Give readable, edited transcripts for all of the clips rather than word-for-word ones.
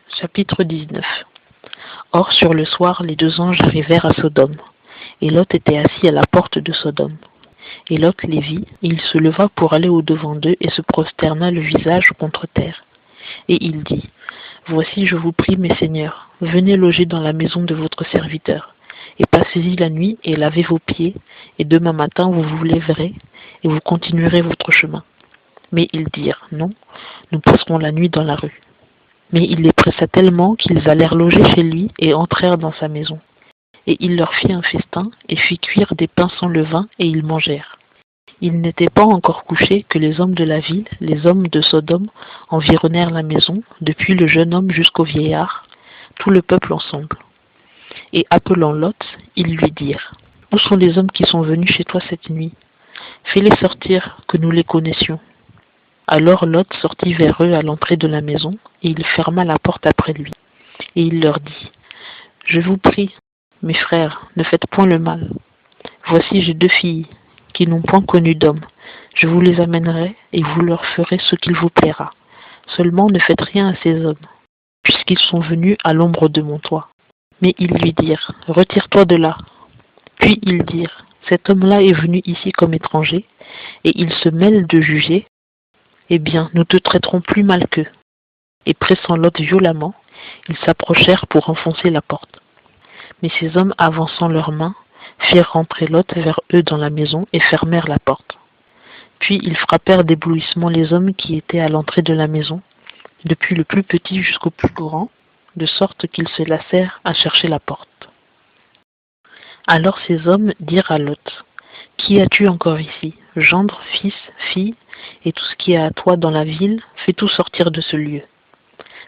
Chapitre 19. Or sur le soir, les deux anges arrivèrent à Sodome, et Lot était assis à la porte de Sodome. Et Lot les vit, et il se leva pour aller au-devant d'eux, et se prosterna le visage contre terre. Et il dit, Voici, je vous prie, mes seigneurs, venez loger dans la maison de votre serviteur, et passez-y la nuit, et lavez vos pieds, et demain matin vous vous lèverez, et vous continuerez votre chemin. Mais ils dirent, Non, nous passerons la nuit dans la rue. Mais il les pressa tellement qu'ils allèrent loger chez lui et entrèrent dans sa maison. Et il leur fit un festin et fit cuire des pains sans levain et ils mangèrent. Ils n'étaient pas encore couchés que les hommes de la ville, les hommes de Sodome, environnèrent la maison, depuis le jeune homme jusqu'au vieillard, tout le peuple ensemble. Et appelant Lot, ils lui dirent, Où sont les hommes qui sont venus chez toi cette nuit? Fais-les sortir, que nous les connaissions. Alors Lot sortit vers eux à l'entrée de la maison, et il ferma la porte après lui. Et il leur dit, Je vous prie, mes frères, ne faites point le mal. Voici j'ai deux filles, qui n'ont point connu d'homme. Je vous les amènerai, et vous leur ferez ce qu'il vous plaira. Seulement ne faites rien à ces hommes, puisqu'ils sont venus à l'ombre de mon toit. Mais ils lui dirent, Retire-toi de là. Puis ils dirent, Cet homme-là est venu ici comme étranger, et il se mêle de juger. Eh bien, nous te traiterons plus mal qu'eux. Et pressant Lot violemment, ils s'approchèrent pour enfoncer la porte. Mais ces hommes, avançant leurs mains, firent rentrer Lot vers eux dans la maison et fermèrent la porte. Puis ils frappèrent d'éblouissement les hommes qui étaient à l'entrée de la maison, depuis le plus petit jusqu'au plus grand, de sorte qu'ils se lassèrent à chercher la porte. Alors ces hommes dirent à Lot, Qui as-tu encore ici? Gendre, fils, fille, et tout ce qui est à toi dans la ville, fais tout sortir de ce lieu.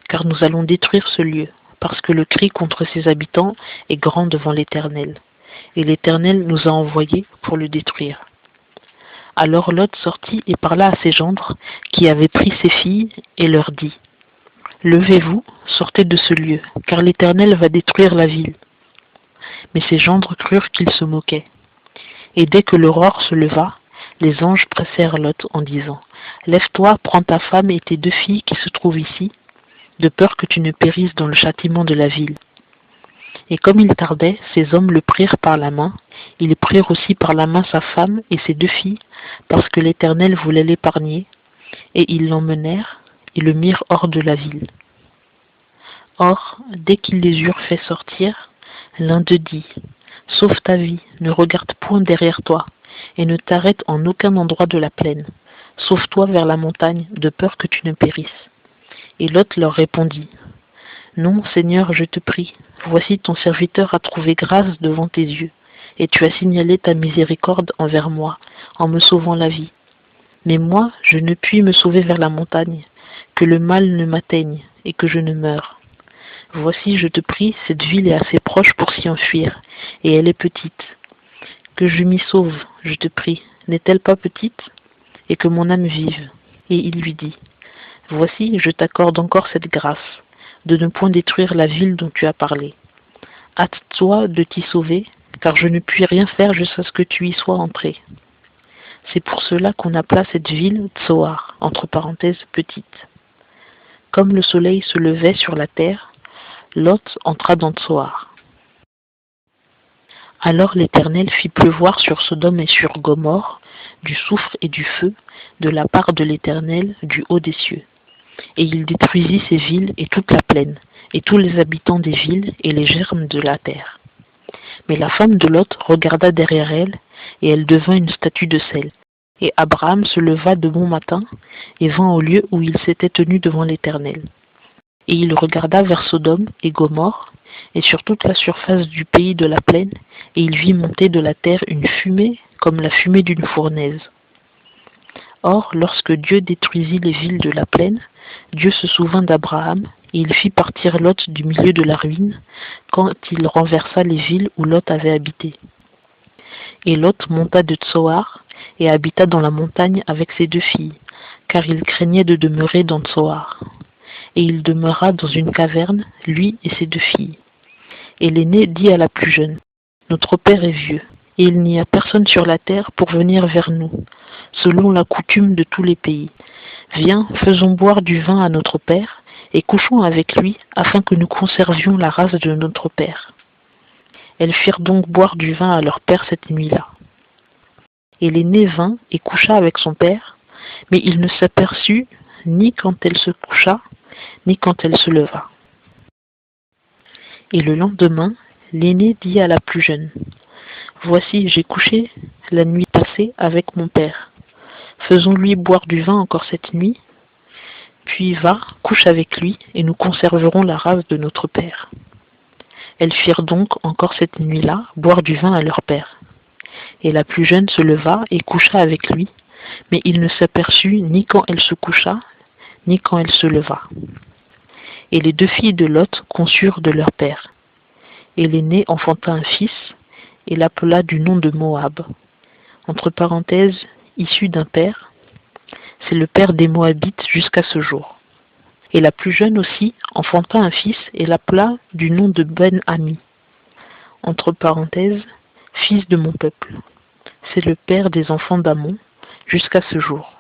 Car nous allons détruire ce lieu, parce que le cri contre ses habitants est grand devant l'Éternel, et l'Éternel nous a envoyés pour le détruire. Alors Lot sortit et parla à ses gendres, qui avaient pris ses filles, et leur dit, Levez-vous, sortez de ce lieu, car l'Éternel va détruire la ville. Mais ses gendres crurent qu'il se moquait. Et dès que l'aurore se leva, les anges pressèrent Lot en disant, Lève-toi, prends ta femme et tes deux filles qui se trouvent ici, de peur que tu ne périsses dans le châtiment de la ville. Et comme il tardait, ces hommes le prirent par la main, ils prirent aussi par la main sa femme et ses deux filles, parce que l'Éternel voulait l'épargner, et ils l'emmenèrent et le mirent hors de la ville. Or, dès qu'ils les eurent fait sortir, l'un d'eux dit, Sauve ta vie, ne regarde point derrière toi, et ne t'arrête en aucun endroit de la plaine. Sauve-toi vers la montagne, de peur que tu ne périsses. Et Lot leur répondit, Non, Seigneur, je te prie, voici ton serviteur a trouvé grâce devant tes yeux, et tu as signalé ta miséricorde envers moi, en me sauvant la vie. Mais moi, je ne puis me sauver vers la montagne, que le mal ne m'atteigne, et que je ne meure. Voici, je te prie, cette ville est assez proche pour s'y enfuir, et elle est petite. Que je m'y sauve, je te prie, n'est-elle pas petite? Et que mon âme vive. Et il lui dit, Voici, je t'accorde encore cette grâce, de ne point détruire la ville dont tu as parlé. Hâte-toi de t'y sauver, car je ne puis rien faire jusqu'à ce que tu y sois entré. C'est pour cela qu'on appela cette ville Tsoar, entre parenthèses petite. Comme le soleil se levait sur la terre, Lot entra dans Tsoar. Alors l'Éternel fit pleuvoir sur Sodome et sur Gomorrhe du soufre et du feu de la part de l'Éternel du haut des cieux. Et il détruisit ces villes et toute la plaine, et tous les habitants des villes et les germes de la terre. Mais la femme de Lot regarda derrière elle, et elle devint une statue de sel. Et Abraham se leva de bon matin, et vint au lieu où il s'était tenu devant l'Éternel. Et il regarda vers Sodome et Gomorrhe, et sur toute la surface du pays de la plaine, et il vit monter de la terre une fumée comme la fumée d'une fournaise. Or, lorsque Dieu détruisit les villes de la plaine, Dieu se souvint d'Abraham, et il fit partir Lot du milieu de la ruine, quand il renversa les villes où Lot avait habité. Et Lot monta de Tsoar, et habita dans la montagne avec ses deux filles, car il craignait de demeurer dans Tsoar. Et il demeura dans une caverne, lui et ses deux filles. Et l'aîné dit à la plus jeune, Notre père est vieux, et il n'y a personne sur la terre pour venir vers nous, selon la coutume de tous les pays. Viens, faisons boire du vin à notre père, et couchons avec lui, afin que nous conservions la race de notre père. Elles firent donc boire du vin à leur père cette nuit-là. Et l'aînée vint et coucha avec son père, mais il ne s'aperçut ni quand elle se coucha, ni quand elle se leva. Et le lendemain, l'aînée dit à la plus jeune, « Voici, j'ai couché la nuit passée avec mon père. Faisons-lui boire du vin encore cette nuit, puis va, couche avec lui, et nous conserverons la race de notre père. » Elles firent donc encore cette nuit-là boire du vin à leur père. Et la plus jeune se leva et coucha avec lui, mais il ne s'aperçut ni quand elle se coucha, ni quand elle se leva. Et les deux filles de Lot conçurent de leur père. Et l'aînée enfanta un fils, et l'appela du nom de Moab. Entre parenthèses, issu d'un père, c'est le père des Moabites jusqu'à ce jour. Et la plus jeune aussi enfanta un fils, et l'appela du nom de Ben-Ami. Entre parenthèses, fils de mon peuple. C'est le père des enfants d'Amon jusqu'à ce jour.